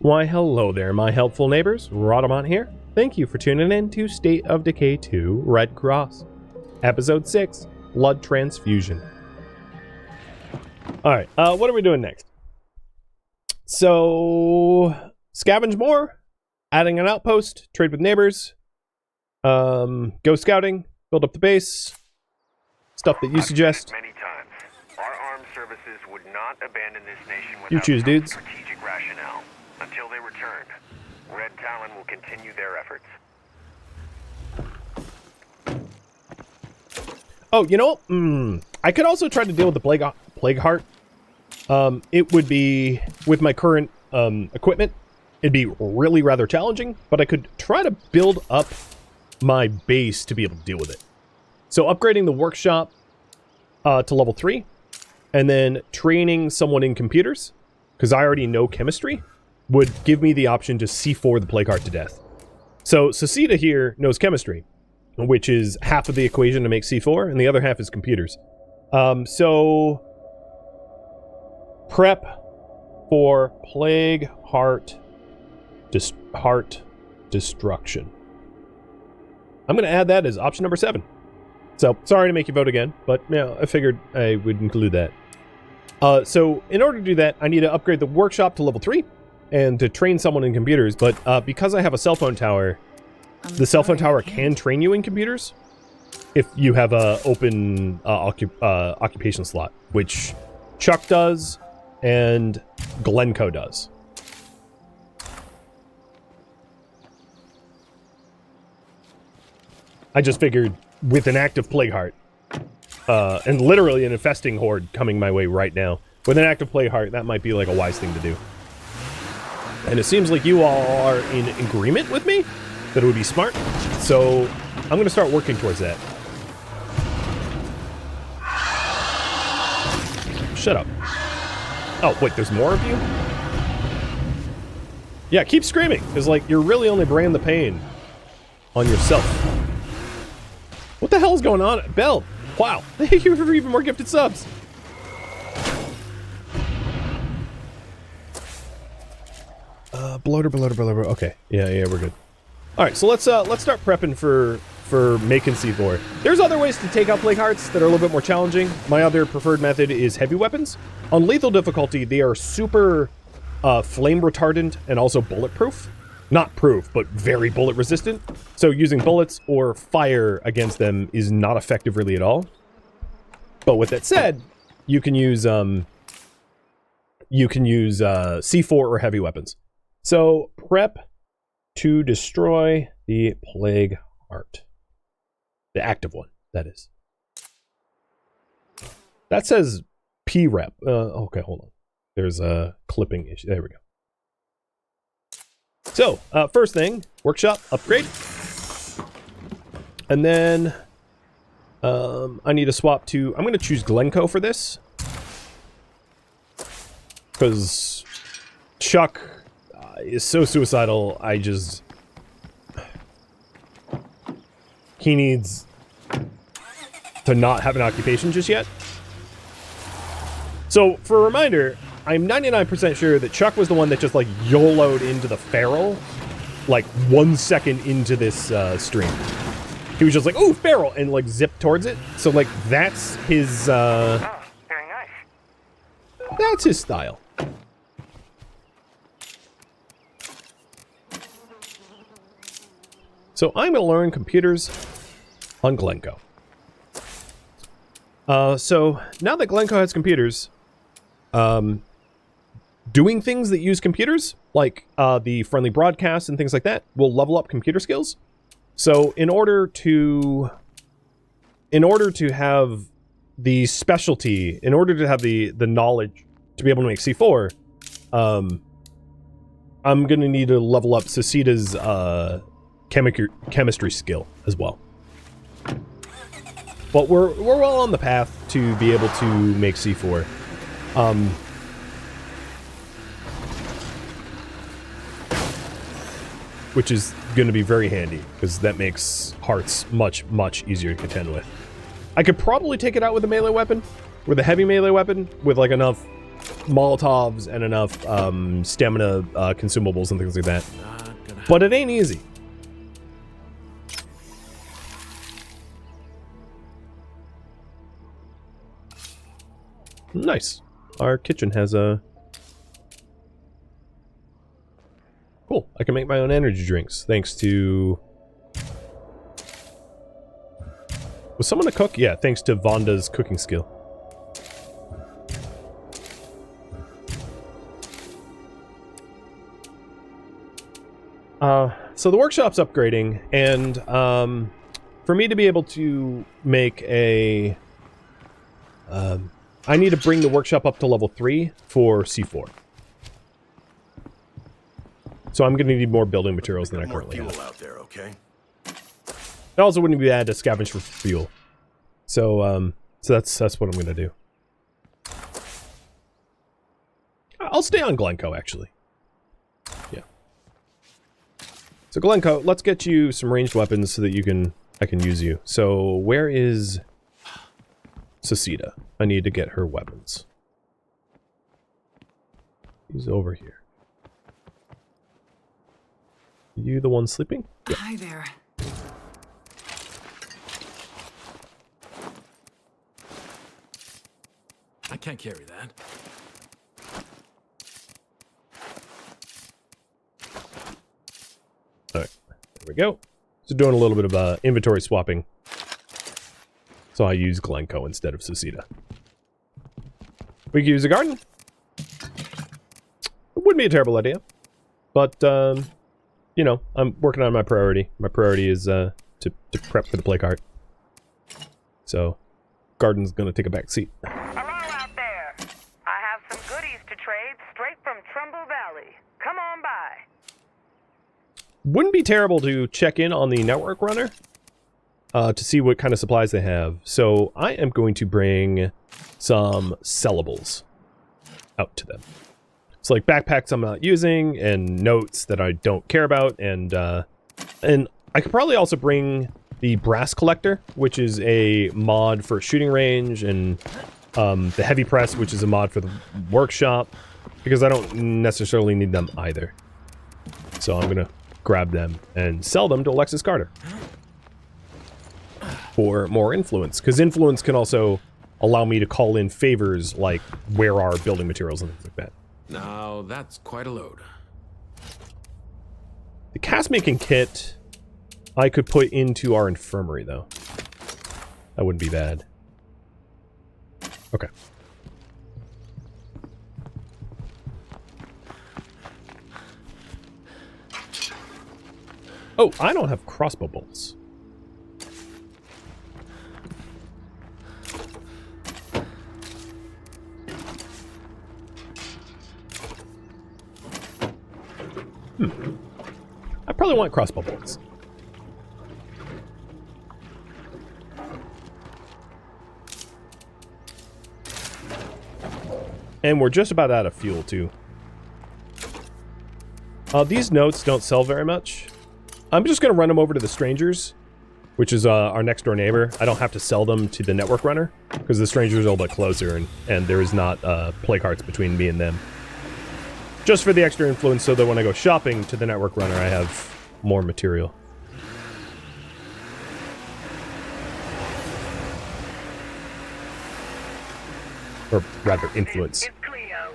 Why, hello there, my helpful neighbors. Rhadamant here. Thank you for tuning in to State of Decay 2 Red Cross, Episode 6, Blood Transfusion. Alright, what are we doing next? So, scavenge more, adding an outpost, trade with neighbors, go scouting, build up the base, stuff that you suggest. Many times, our armed services would not abandon this nation without You choose, dudes. strategic rationale. Until they return, Red Talon will continue their efforts. Oh, you know what? I could also try to deal with the plague heart. It would be, with my current equipment, it'd be really rather challenging, but I could try to build up my base to be able to deal with it. So upgrading the workshop to level 3, and then training someone in computers, because I already know chemistry, would give me the option to C4 the plague heart to death. So Sasita here knows chemistry, which is half of the equation to make C4, and the other half is computers. So prep for plague heart destruction. I'm going to add that as option number 7. So sorry to make you vote again, but yeah, I figured I would include that. So in order to do that, I need to upgrade the workshop to level 3 and to train someone in computers. But because I have a cell phone tower, the cell phone tower can train you in computers if you have a open occupation slot, which Chuck does and Glencoe does. I just figured with an active plague heart, and literally an infesting horde coming my way right now, with an active plague heart, that might be like a wise thing to do. And it seems like you all are in agreement with me that it would be smart, so I'm going to start working towards that. Shut up. Oh, wait, there's more of you? Yeah, keep screaming, because, like, you're really only bringing the pain on yourself. What the hell is going on? Bell, wow, thank you for even more gifted subs. Bloater. Okay, yeah, we're good. All right, so let's start prepping for making C4. There's other ways to take out plague hearts that are a little bit more challenging. My other preferred method is heavy weapons. On lethal difficulty, they are super flame retardant and also bulletproof. Not proof, but very bullet resistant. So using bullets or fire against them is not effective really at all. But with that said, you can use C4 or heavy weapons. So prep to destroy the plague heart. The active one, that is. That says P-rep. Okay, hold on. There's a clipping issue. There we go. So, first thing, workshop, upgrade. And then, I need to swap to, I'm going to choose Glencoe for this. Because Chuck is so suicidal, he needs to not have an occupation just yet. So, for a reminder, I'm 99% sure that Chuck was the one that just, like, YOLO'd into the feral, like, 1 second into this stream. He was just like, ooh, feral, and, like, zipped towards it. So, like, that's his, Oh, very nice. that's his style. So, I'm going to learn computers on Glencoe. So, now that Glencoe has computers, doing things that use computers, like the friendly broadcasts and things like that, will level up computer skills. So in order to have the specialty, in order to have the knowledge to be able to make C4, I'm going to need to level up Sasita's chemistry skill as well. But we're well on the path to be able to make C4. Which is going to be very handy, because that makes hearts much, much easier to contend with. I could probably take it out with a melee weapon, with a heavy melee weapon, with like enough Molotovs and enough stamina consumables and things like that. But it ain't easy. Nice. Our kitchen has a... Cool. I can make my own energy drinks thanks to... Was someone a cook? Yeah, thanks to Vonda's cooking skill. So the workshop's upgrading, and for me to be able to make a... I need to bring the workshop up to level 3 for C4. So I'm going to need more building materials than I currently have. Out there, okay? It also wouldn't be bad to scavenge for fuel. So, that's what I'm going to do. I'll stay on Glencoe, actually. Yeah. So Glencoe, let's get you some ranged weapons so that I can use you. So where is Cecita? I need to get her weapons. He's over here. Are you the one sleeping? Yeah. Hi there. I can't carry that. Alright, there we go. So doing a little bit of inventory swapping. So I use Glencoe instead of Cecita. We could use a garden. It wouldn't be a terrible idea. But, you know, I'm working on my priority. My priority is to prep for the plague heart. So, garden's gonna take a back seat. Hello out there. I have some goodies to trade straight from Trumbull Valley. Come on by. Wouldn't be terrible to check in on the network runner to see what kind of supplies they have. So I am going to bring some sellables out to them. It's like backpacks I'm not using and notes that I don't care about, and I could probably also bring the brass collector, which is a mod for shooting range, and the heavy press, which is a mod for the workshop, because I don't necessarily need them either. So I'm gonna grab them and sell them to Alexis Carter for more influence, because influence can also allow me to call in favors like where are building materials and things like that. Now that's quite a load. The cast making kit I could put into our infirmary, though. That wouldn't be bad. Okay. Oh, I don't have crossbow bolts. I probably want crossbow bolts. And we're just about out of fuel, too. These notes don't sell very much. I'm just going to run them over to the strangers, which is our next door neighbor. I don't have to sell them to the network runner, because the strangers are a little bit closer, and there is not plague hearts between me and them. Just for the extra influence, so that when I go shopping to the network runner, I have more material. Or rather, influence. It's Cleo.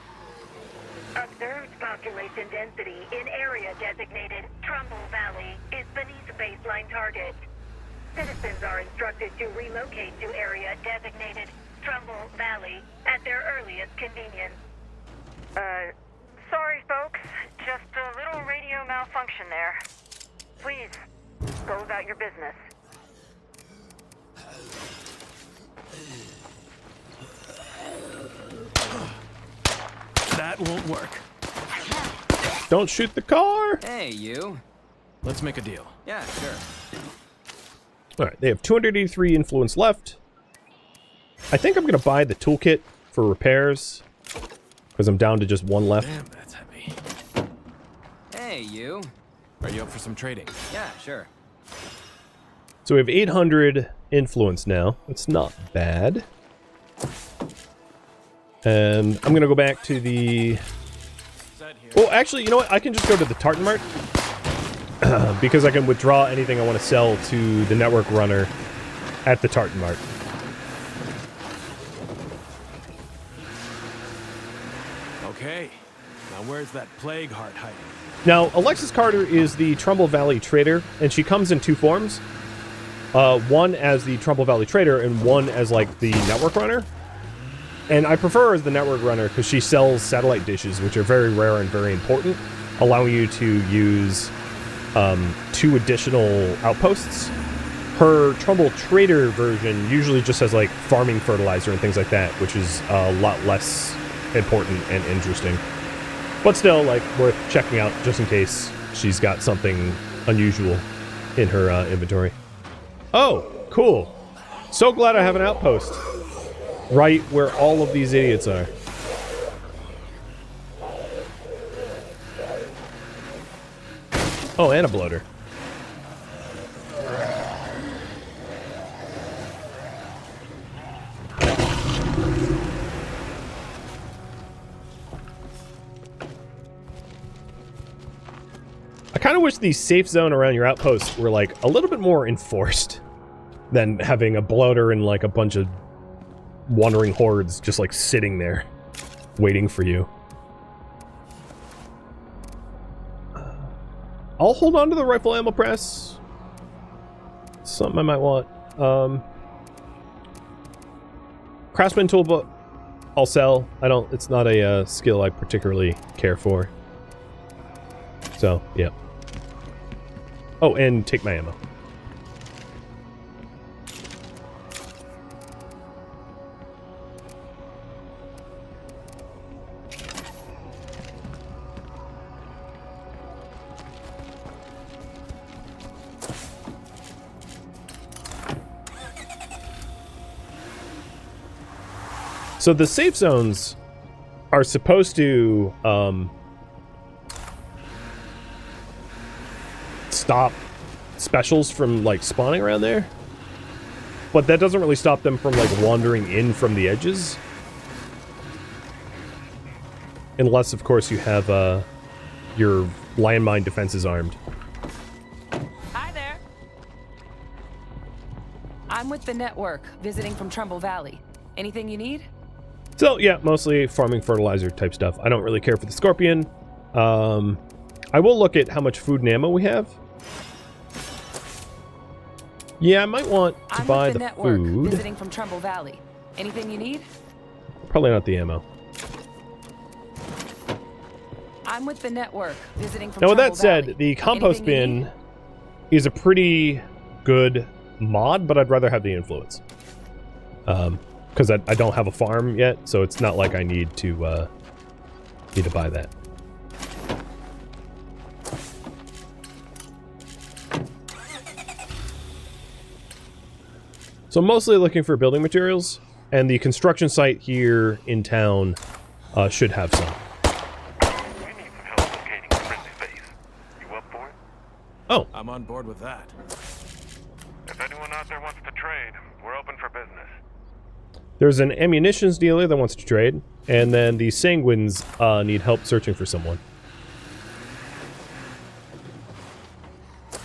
Observed population density in area designated Trumbull Valley is beneath baseline target. Citizens are instructed to relocate to area designated Trumbull Valley at their earliest convenience. Sorry folks, just a little radio malfunction there. Please, go about your business. That won't work. Don't shoot the car! Hey, you. Let's make a deal. Yeah, sure. Alright, they have 283 influence left. I think I'm going to buy the toolkit for repairs, because I'm down to just one left. Damn, that's heavy. Hey, you. Are you up for some trading? Yeah, sure. So we have 800 influence now. It's not bad. And I'm going to go back to the... Oh, actually, you know what? I can just go to the Tartan Mart. Because I can withdraw anything I want to sell to the network runner at the Tartan Mart. Okay. Now where's that plague heart hiding? Now, Alexis Carter is the Trumbull Valley Trader, and she comes in two forms. One as the Trumbull Valley Trader, and one as, like, the network runner. And I prefer her as the network runner because she sells satellite dishes, which are very rare and very important, allowing you to use 2 additional outposts. Her Trumbull Trader version usually just has, like, farming fertilizer and things like that, which is a lot less important and interesting. But still, like, worth checking out just in case she's got something unusual in her inventory. Oh, cool. So glad I have an outpost right where all of these idiots are. Oh, and a bloater. I kind of wish the safe zone around your outposts were, like, a little bit more enforced than having a bloater and, like, a bunch of wandering hordes just, like, sitting there waiting for you. I'll hold on to the rifle ammo press. Something I might want. Craftsman toolbook I'll sell. It's not a skill I particularly care for. So, yeah. Oh, and take my ammo. So the safe zones are supposed to stop specials from, like, spawning around there, but that doesn't really stop them from, like, wandering in from the edges, unless, of course, you have your landmine defenses armed. Hi there. I'm with the network, visiting from Trumbull Valley. Anything you need? So, yeah, mostly farming fertilizer type stuff. I don't really care for the Scorpion. I will look at how much food and ammo we have. Yeah, I might want to buy the network, food. Visiting from Trumbull Valley. Anything you need? Probably not the ammo. I'm with the network, visiting from Now, with Trumbull that said, Valley. the compost Anything bin is a pretty good mod, but I'd rather have the influence. Because I don't have a farm yet, so it's not like I need to buy that. So I'm mostly looking for building materials, and the construction site here in town should have some. We need some help locating a friendly base. You up for it? Oh, I'm on board with that. If anyone out there wants to trade, we're open for business. there's an ammunitions dealer that wants to trade, and then the Sanguines need help searching for someone.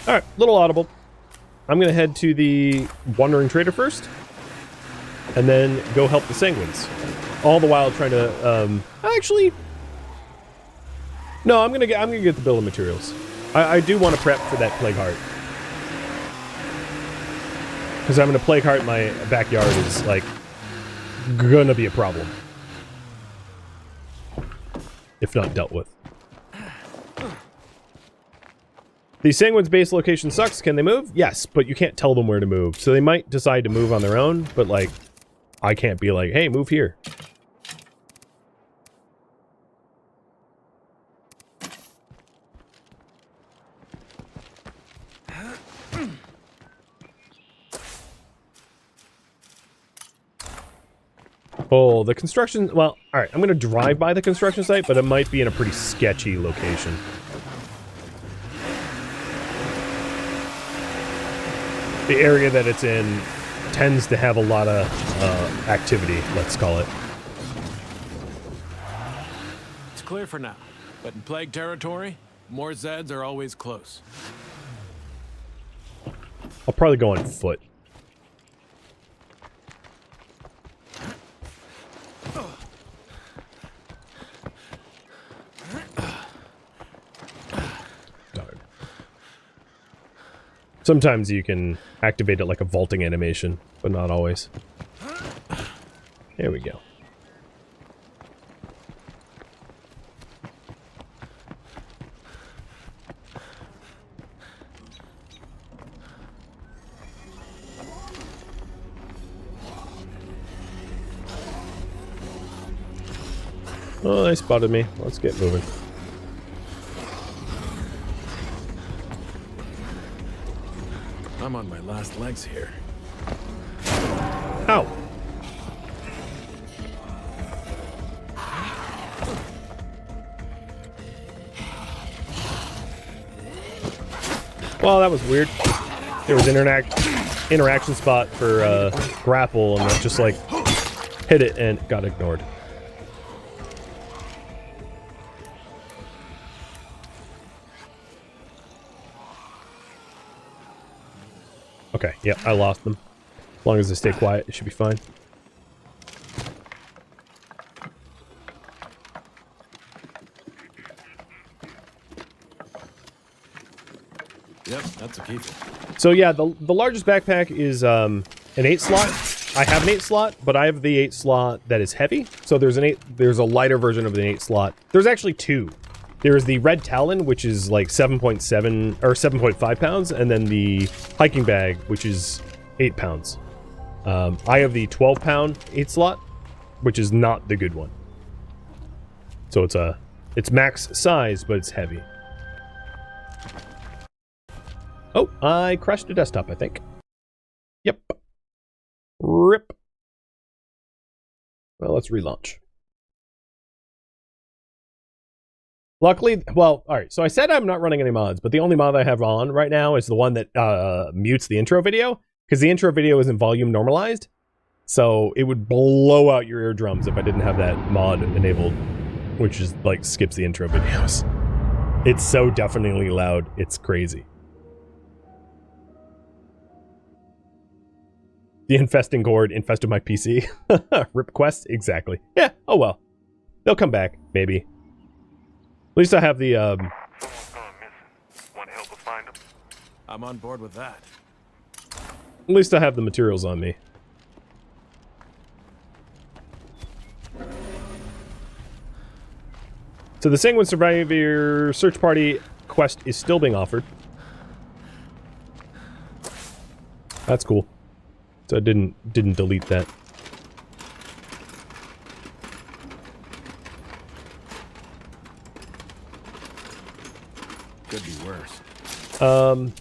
Alright, little audible. I'm going to head to the Wandering Trader first, and then go help the Sanguines. All the while trying to, actually... No, I'm gonna get the bill of materials. I do want to prep for that Plague Heart. Because having a Plague Heart in my backyard is, like, gonna be a problem. If not dealt with. The Sanguine's base location sucks. Can they move? Yes, but you can't tell them where to move. So they might decide to move on their own, but, like, I can't be like, hey, move here. Oh, the construction... Well, alright, I'm going to drive by the construction site, but it might be in a pretty sketchy location. The area that it's in tends to have a lot of activity, let's call it. clear for now. But in Plague territory, more Zeds are always close. I'll probably go on foot. Darn. Sometimes you can activate it like a vaulting animation, but not always. There we go. Oh, they spotted me. Let's get moving. I'm on my last legs here. Ow! Well, that was weird. There was interaction spot for grapple, and I just like hit it and got ignored. Okay, yeah, I lost them. As long as they stay quiet, it should be fine. Yep, that's a keeper. So yeah, the largest backpack is an 8 slot. I have an 8 slot, but I have the 8 slot that is heavy. So there's a lighter version of the 8 slot. There's actually 2. There's the Red Talon, which is like 7.7 or 7.5 pounds, and then the hiking bag, which is 8 pounds. I have the 12-pound 8 slot, which is not the good one. So it's max size, but it's heavy. Oh, I crashed the desktop, I think. Yep. RIP. Well, let's relaunch. Luckily, well, alright, so I said I'm not running any mods, but the only mod I have on right now is the one that mutes the intro video, because the intro video isn't volume normalized, so it would blow out your eardrums if I didn't have that mod enabled, which is, like, skips the intro videos. It's so deafeningly loud, it's crazy. The infesting horde infested my PC. RIP quest? Exactly. Yeah, oh well. They'll come back, maybe. At least I have the, Someone's gone missing. Want help us find them? I'm on board with that. At least I have the materials on me. So the Sanguine Survivor Search Party quest is still being offered. That's cool. So I didn't delete that. Could be worse.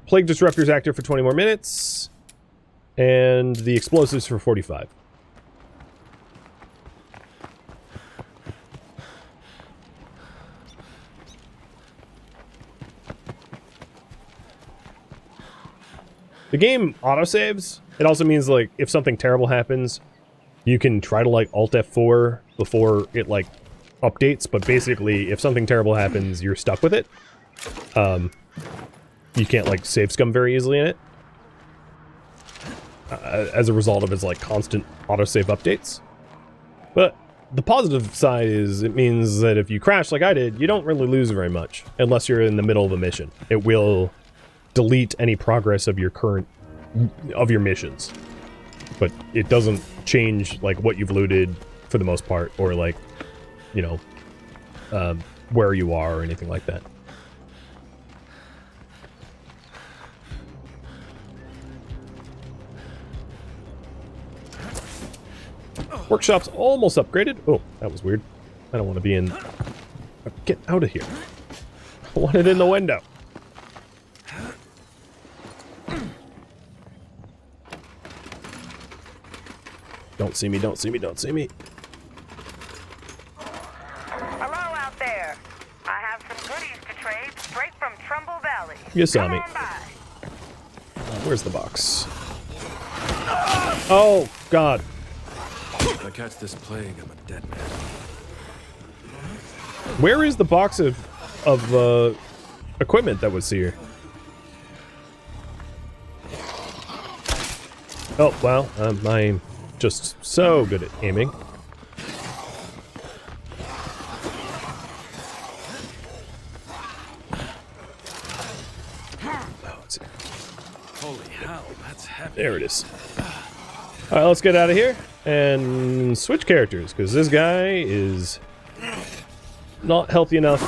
Plague Disruptor's active for 20 more minutes. And the explosives for 45. The game autosaves. It also means, like, if something terrible happens, you can try to, like, Alt F4 before it, like, updates, but basically, if something terrible happens, you're stuck with it. You can't, like, save scum very easily in it. As a result of its, like, constant autosave updates. But the positive side is it means that if you crash like I did, you don't really lose very much, unless you're in the middle of a mission. It will delete any progress of your missions, but it doesn't change like what you've looted for the most part, or like, you know, where you are or anything like that. Workshop's almost upgraded. Oh, that was weird. I don't want to be in. Get out of here. I want it in the window. Don't see me, don't see me, don't see me. Hello out there. I have some goodies to trade straight from Trumbull Valley. You saw me. Come on by. Where's the box? Oh, God. If I catch this plague, I'm a dead man. Where is the box of equipment that was here? Oh, wow. I'm just so good at aiming. Holy hell, that's heavy. There it is. Alright, let's get out of here and switch characters, because this guy is not healthy enough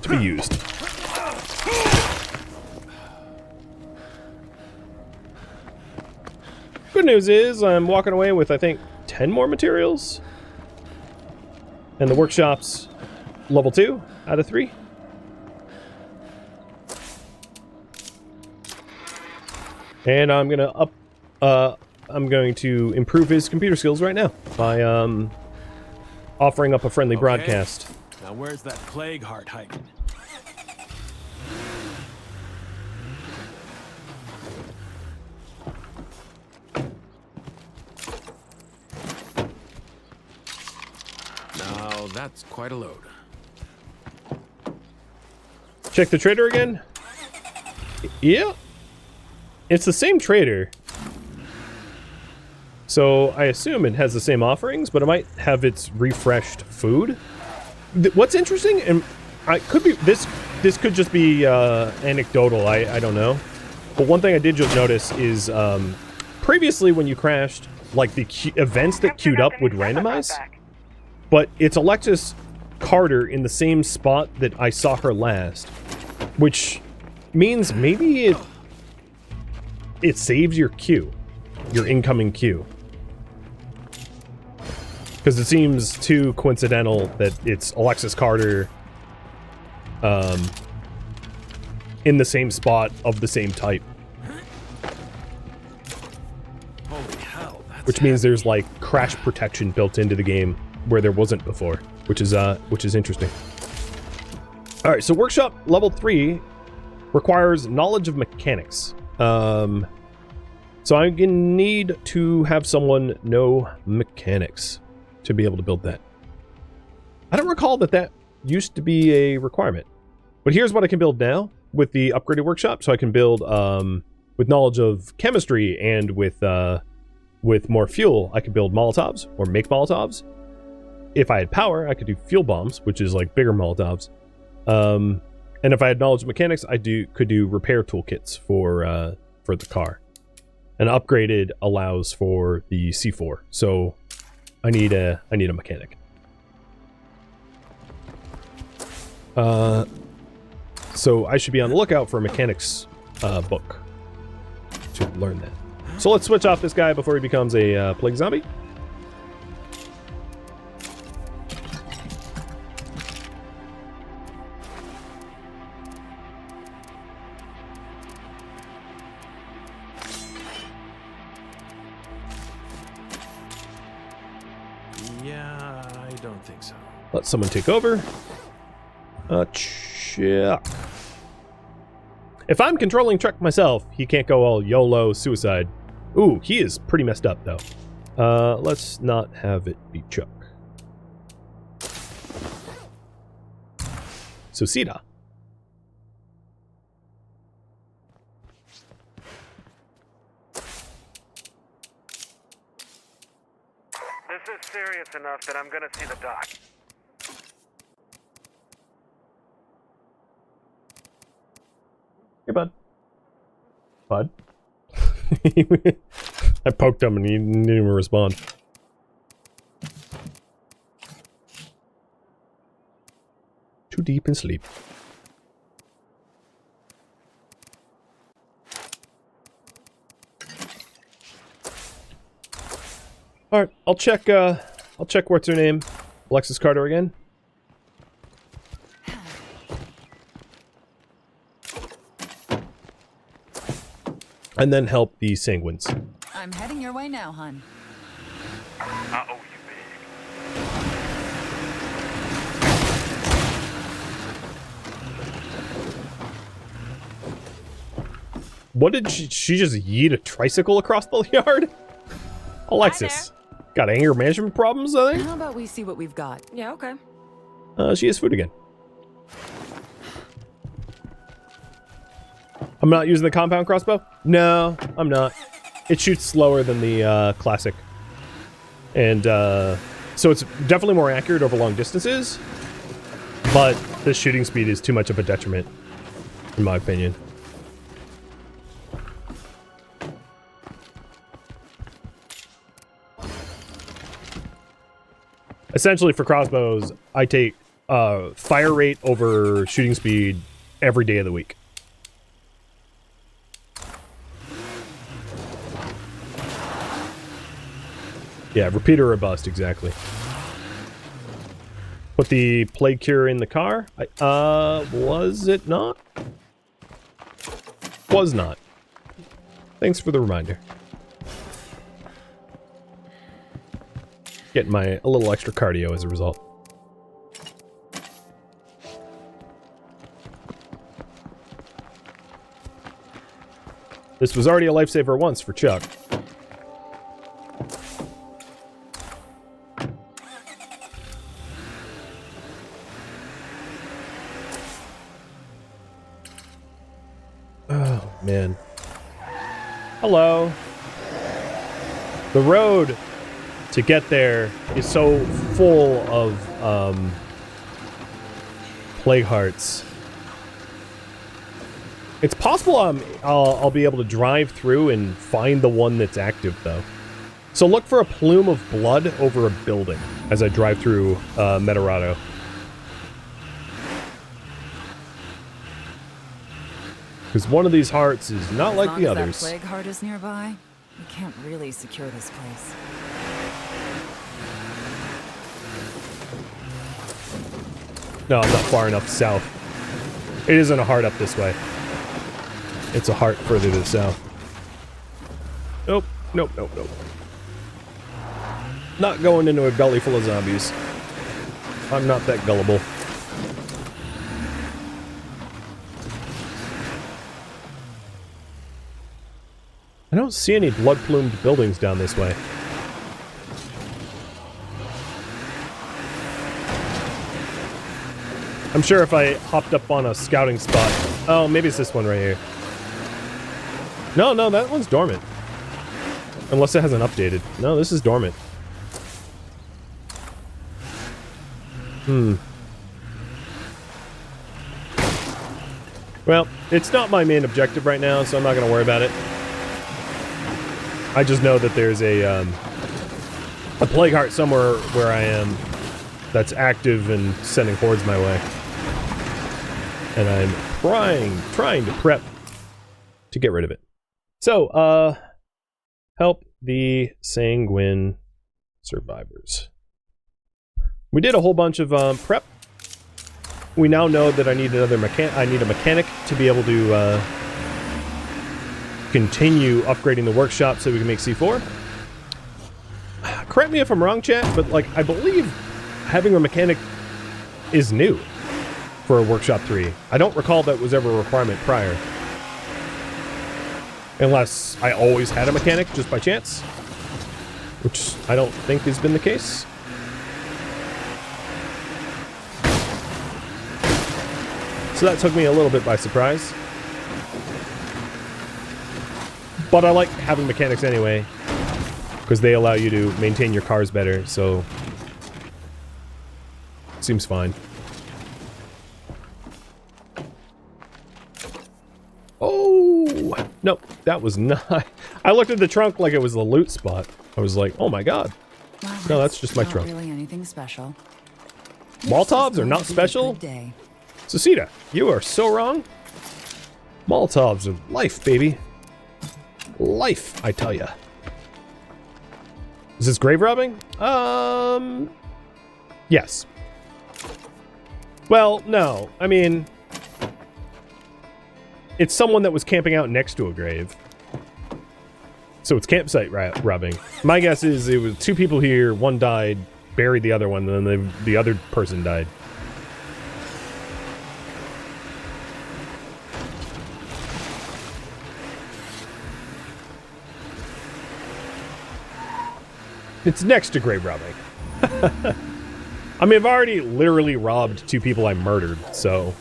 to be used. Good news is I'm walking away with, I think, 10 more materials. And the workshop's level 2 out of 3. And I'm going to improve his computer skills right now by offering up a friendly broadcast. Now where's that plague heart hiking? Now that's quite a load. Check the trader again. Yeah. It's the same trader. So I assume it has the same offerings, but it might have its refreshed food. What's interesting, and I could be this could just be anecdotal, I don't know. But one thing I did just notice is previously when you crashed, like the events that queued up would randomize. But it's Alexis Carter in the same spot that I saw her last, which means maybe it saves your queue, your incoming queue. Because it seems too coincidental that it's Alexis Carter in the same spot of the same type. Holy hell, that's Which means there's like crash protection built into the game where there wasn't before, which is interesting. All right, so workshop level 3 requires knowledge of mechanics. So I'm gonna need to have someone know mechanics to be able to build that. I don't recall that used to be a requirement, but here's what I can build now with the upgraded workshop. So I can build with knowledge of chemistry and with more fuel, I could build Molotovs or make Molotovs. If I had power, I could do fuel bombs, which is like bigger Molotovs. And if I had knowledge of mechanics, I could do repair toolkits for the car. And upgraded allows for the C4. So I need a mechanic. So I should be on the lookout for a mechanics book to learn that. So let's switch off this guy before he becomes a plague zombie. Yeah, I don't think so. Let someone take over. Check. If I'm controlling Truck myself, he can't go all YOLO suicide. Ooh, he is pretty messed up, though. Let's not have it be Chuck. Suicida. This is serious enough that I'm gonna see the doc. Hey, bud. Bud? I poked him and he didn't even respond. Too deep in sleep. Alright, I'll check what's her name? Alexis Carter again. And then help the Sanguines. I'm heading your way now, hun. Uh-oh, you big. What did she just yeet a tricycle across the yard? Alexis. Got anger management problems, I think? How about we see what we've got? Yeah, okay. She has food again. I'm not using the compound crossbow? No, I'm not. It shoots slower than the classic. And so it's definitely more accurate over long distances, but the shooting speed is too much of a detriment, in my opinion. Essentially, for crossbows, I take fire rate over shooting speed every day of the week. Yeah, repeater or bust, exactly. Put the plague cure in the car. Was it not? Was not. Thanks for the reminder. Getting a little extra cardio as a result. This was already a lifesaver once for Chuck. Oh, man. Hello. The road to get there is so full of plague hearts. It's possible I'll be able to drive through and find the one that's active, though. So look for a plume of blood over a building as I drive through Metorado. Because one of these hearts is not like the others. As long as that plague heart is nearby, we can't really secure this place. No, I'm not far enough south. It isn't a heart up this way. It's a heart further to the south. Nope, nope, nope, nope. Not going into a gully full of zombies. I'm not that gullible. I don't see any blood-plumed buildings down this way. I'm sure if I hopped up on a scouting spot... Oh, maybe it's this one right here. No, that one's dormant. Unless it hasn't updated. No, this is dormant. Well, it's not my main objective right now, so I'm not going to worry about it. I just know that there's a plague heart somewhere where I am that's active and sending hordes my way. And I'm trying to prep to get rid of it. So, help the Sanguine survivors. We did a whole bunch of prep. We now know that I need a mechanic to be able to continue upgrading the workshop so we can make C4. Correct me if I'm wrong, chat, but like I believe having a mechanic is new for a Workshop 3. I don't recall that was ever a requirement prior. Unless I always had a mechanic just by chance, which I don't think has been the case. So that took me a little bit by surprise. But I like having mechanics anyway, because they allow you to maintain your cars better, so seems fine. Oh, no, that was not... I looked at the trunk like it was the loot spot. I was like, oh my god. Well, No, that's just my trunk. Not really anything special. Molotovs are not special? Susita, you are so wrong. Molotovs are life, baby. Life, I tell ya. Is this grave robbing? Yes. Well, no. I mean, it's someone that was camping out next to a grave. So it's campsite robbing. My guess is it was two people here, one died, buried the other one, and then the other person died. It's next to grave robbing. I mean, I've already literally robbed 2 people I murdered, so,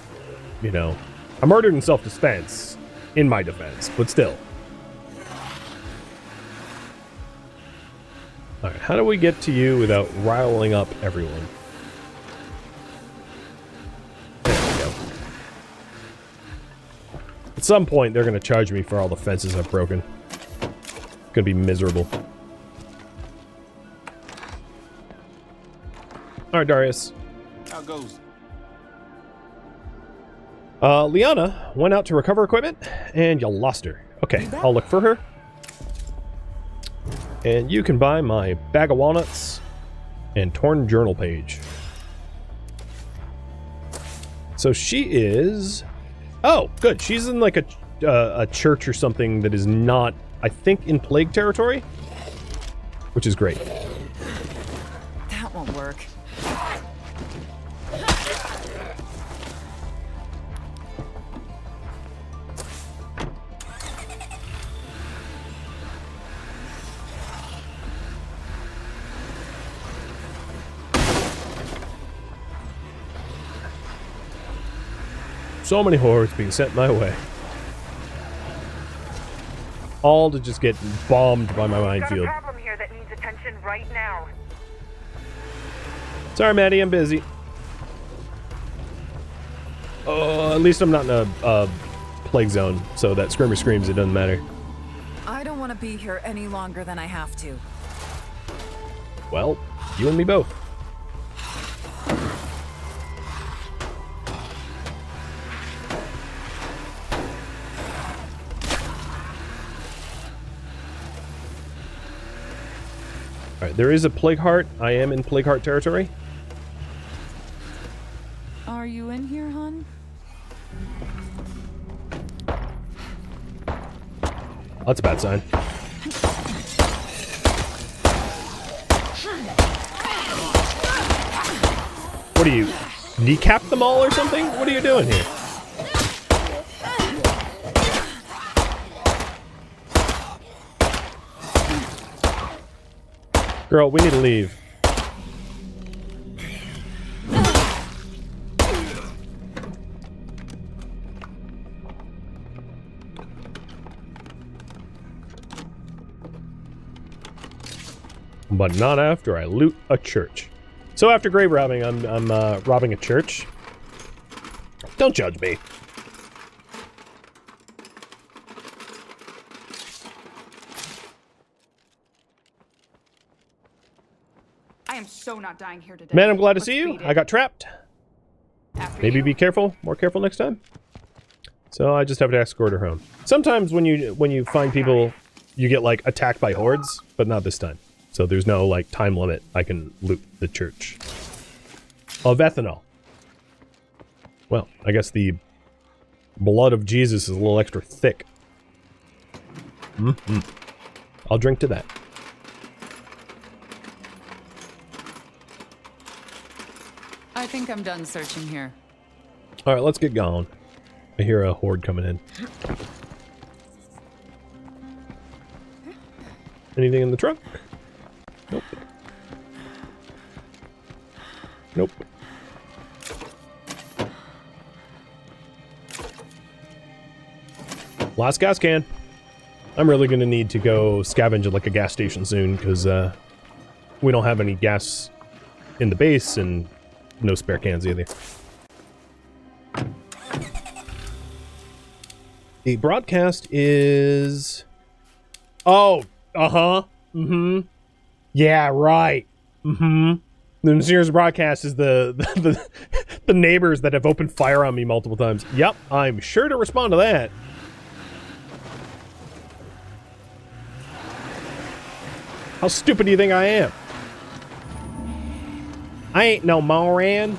you know. I murdered in self-defense, in my defense, but still. Alright, how do we get to you without riling up everyone? There we go. At some point, they're going to charge me for all the fences I've broken. It's going to be miserable. Alright, Darius. How goes? Liana went out to recover equipment, and you lost her. Okay, I'll look for her. And you can buy my bag of walnuts and torn journal page. So she is... Oh, good. She's in like a church or something that is not, I think, in plague territory. Which is great. That won't work. So many hordes being sent my way. All to just get bombed by my minefield. Got a problem here that needs attention right now. Sorry, Maddie, I'm busy. At least I'm not in a plague zone, so that screamer screams, it doesn't matter. I don't want to be here any longer than I have to. Well, you and me both. Alright, there is a plague heart. I am in plague heart territory. Are you in here, hon? That's a bad sign. What are you, kneecap them all or something? What are you doing here? Girl, we need to leave. But not after I loot a church. So after grave robbing, I'm robbing a church. Don't judge me. I am so not dying here today. Man, I'm glad to Let's see you. beat it. I got trapped. After Maybe you. be careful, more careful next time. So I just have to escort her home. Sometimes when you find people, you get like attacked by hordes, but not this time. So there's no like time limit. I can loot the church of ethanol. Well, I guess the blood of Jesus is a little extra thick. I'll drink to that. I think I'm done searching here. All right, let's get going. I hear a horde coming in. Anything in the trunk? Nope. Nope. Last gas can. I'm really going to need to go scavenge at like a gas station soon because we don't have any gas in the base and no spare cans either. The broadcast is... Oh, uh-huh. Mm-hmm. Yeah, right. Mm-hmm. The Sears broadcast is the neighbors that have opened fire on me multiple times. Yep, I'm sure to respond to that. How stupid do you think I am? I ain't no Moran.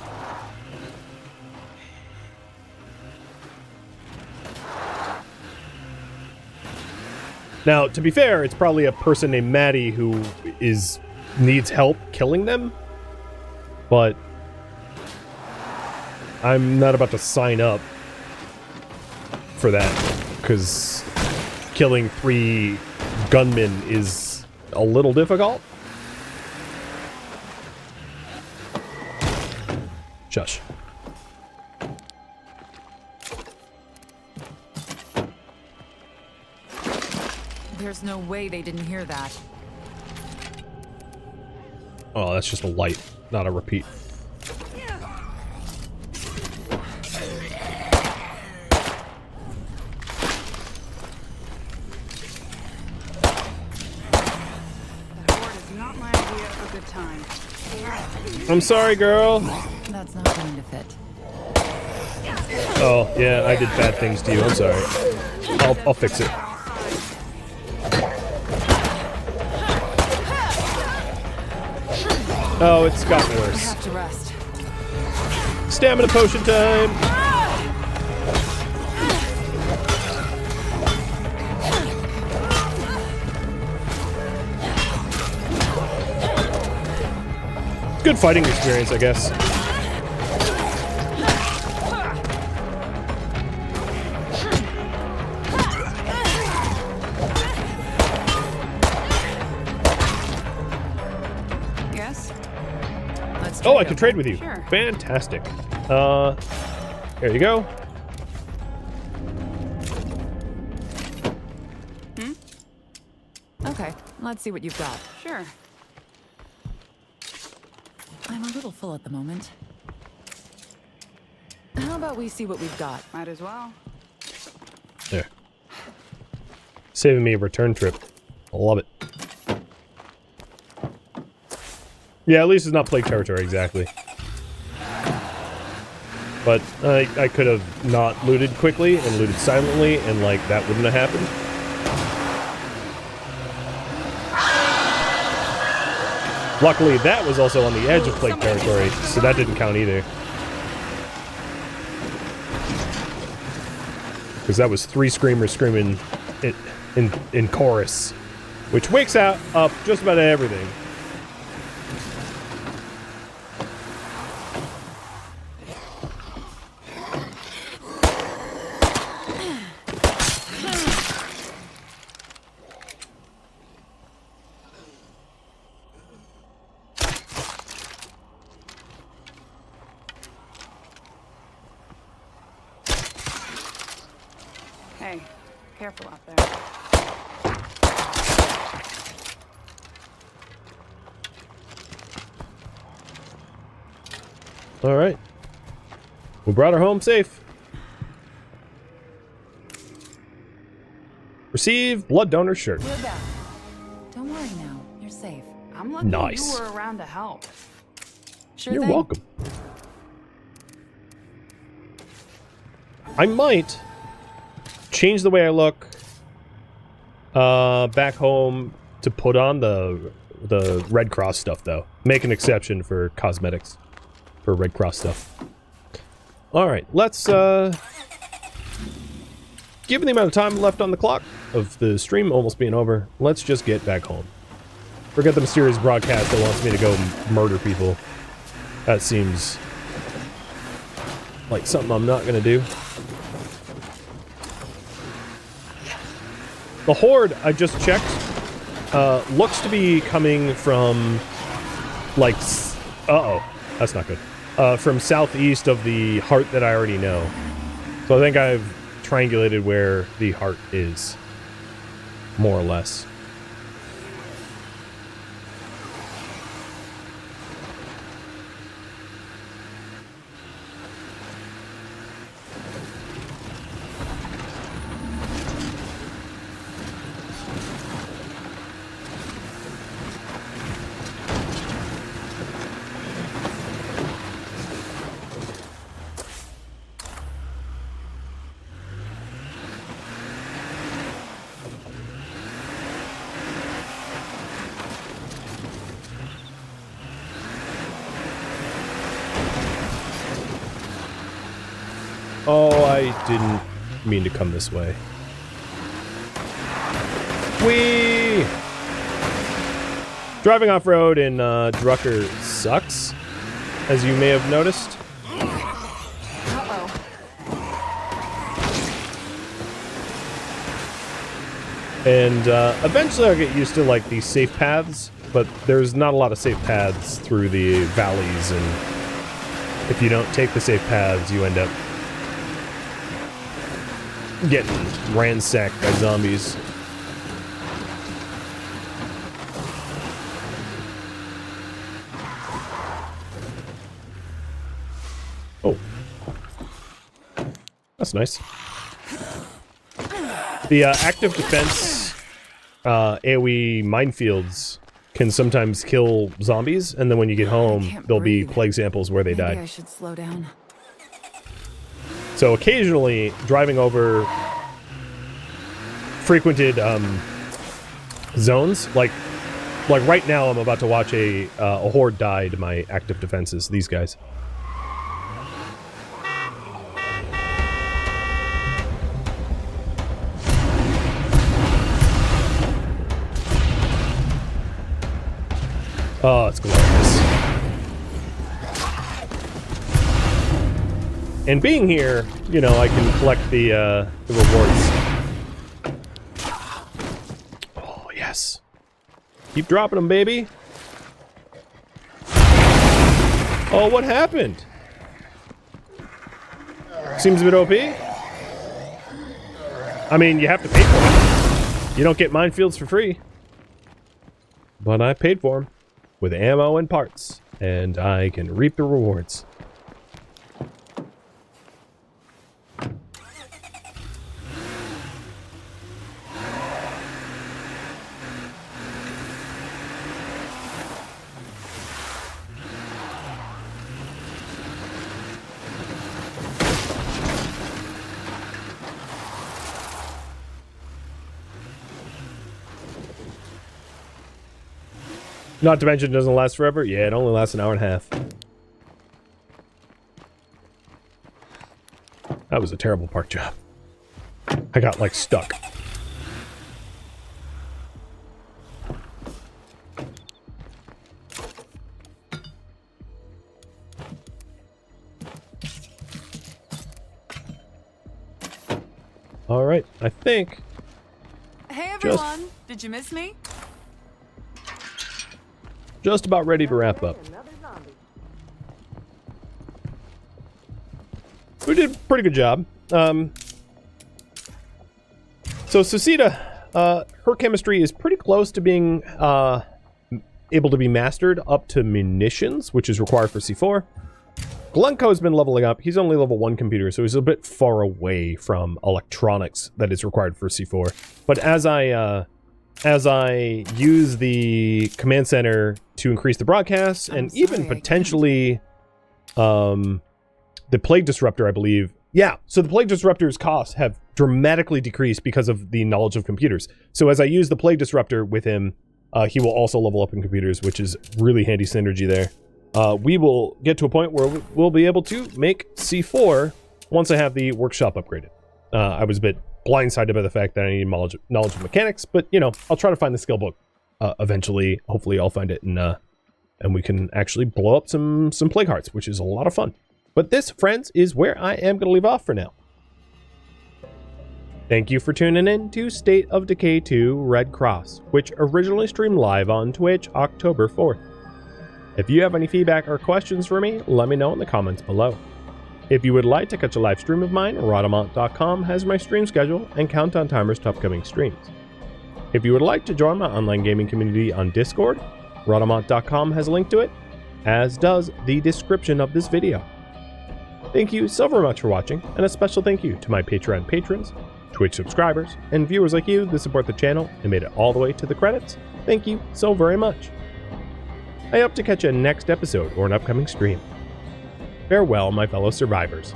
Now, to be fair, it's probably a person named Maddie who needs help killing them. But I'm not about to sign up for that because killing 3 gunmen is a little difficult. Shush. There's no way they didn't hear that. Oh, that's just a light, not a repeat. That horde is not my idea of a good time. I'm sorry, girl. That's not going to fit. Oh, yeah, I did bad things to you. I'm sorry. I'll fix it. Oh, it's gotten I worse. have to rest. Stamina potion time! Good fighting experience, I guess. Yes? Let's Oh, I can trade with you. Sure. Fantastic. There you go. Okay, let's see what you've got. Sure. I'm a little full at the moment. How about we see what we've got? Might as well. There. Saving me a return trip. I love it. Yeah, at least it's not plague territory, exactly. But I could have not looted quickly and looted silently, and, like, that wouldn't have happened. Luckily, that was also on the edge of plague territory, so that didn't count either. Because that was 3 screamers screaming in chorus, which wakes up just about everything. Hey, careful out there. All right. We brought her home safe. Receive blood donor shirt. We're back. Don't worry now. You're safe. I'm lucky Nice. you were around to help. Sure You're thing. welcome. I might change the way I look back home to put on the Red Cross stuff, though. Make an exception for cosmetics for Red Cross stuff. All right, let's given the amount of time left on the clock of the stream almost being over, let's just get back home. Forget the mysterious broadcast that wants me to go murder people. That seems like something I'm not gonna do. The horde, I just checked, looks to be coming from, like, uh-oh, that's not good. From southeast of the heart that I already know. So I think I've triangulated where the heart is, more or less. Oh, I didn't mean to come this way. Whee! Driving off-road in Drucker sucks, as you may have noticed. Uh-oh. And eventually I'll get used to, like, these safe paths, but there's not a lot of safe paths through the valleys and if you don't take the safe paths, you end up getting ransacked by zombies. Oh. That's nice. The active defense AoE minefields can sometimes kill zombies, and then when you get home, there'll be plague samples where they die. I should slow down. So occasionally, driving over frequented zones, like right now, I'm about to watch a horde die to my active defenses. These guys. Oh, it's glorious. And being here, you know, I can collect the rewards. Oh, yes. Keep dropping them, baby. Oh, what happened? Seems a bit OP. I mean, you have to pay for it. You don't get minefields for free. But I paid for them. With ammo and parts, and I can reap the rewards. Not to mention it doesn't last forever. Yeah, it only lasts an hour and a half. That was a terrible park job. I got, like, stuck. Alright, I think... Hey everyone, did you miss me? Just about ready to wrap up. We did a pretty good job. So Susita, her chemistry is pretty close to being able to be mastered up to munitions, which is required for C4. Glencoe's been leveling up. He's only level 1 computer, so he's a bit far away from electronics that is required for C4. But as I use the command center to increase the broadcasts, and even potentially the Plague Disruptor, I believe. Yeah, so the Plague Disruptor's costs have dramatically decreased because of the knowledge of computers. So as I use the Plague Disruptor with him, he will also level up in computers, which is really handy synergy there. We will get to a point where we'll be able to make C4 once I have the workshop upgraded. I was a bit blindsided by the fact that I need knowledge of mechanics, but you know, I'll try to find the skill book eventually. Hopefully I'll find it, and we can actually blow up some plague hearts, which is a lot of fun. But this, friends, is where I am going to leave off for now. Thank you for tuning in to State of Decay 2 Red Cross, which originally streamed live on Twitch October 4th. If you have any feedback or questions for me, let me know in the comments below. If you would like to catch a live stream of mine, Rhadamant.com has my stream schedule and countdown timers to upcoming streams. If you would like to join my online gaming community on Discord, Rhadamant.com has a link to it, as does the description of this video. Thank you so very much for watching, and a special thank you to my Patreon patrons, Twitch subscribers, and viewers like you that support the channel and made it all the way to the credits. Thank you so very much. I hope to catch you in next episode or an upcoming stream. Farewell, my fellow survivors.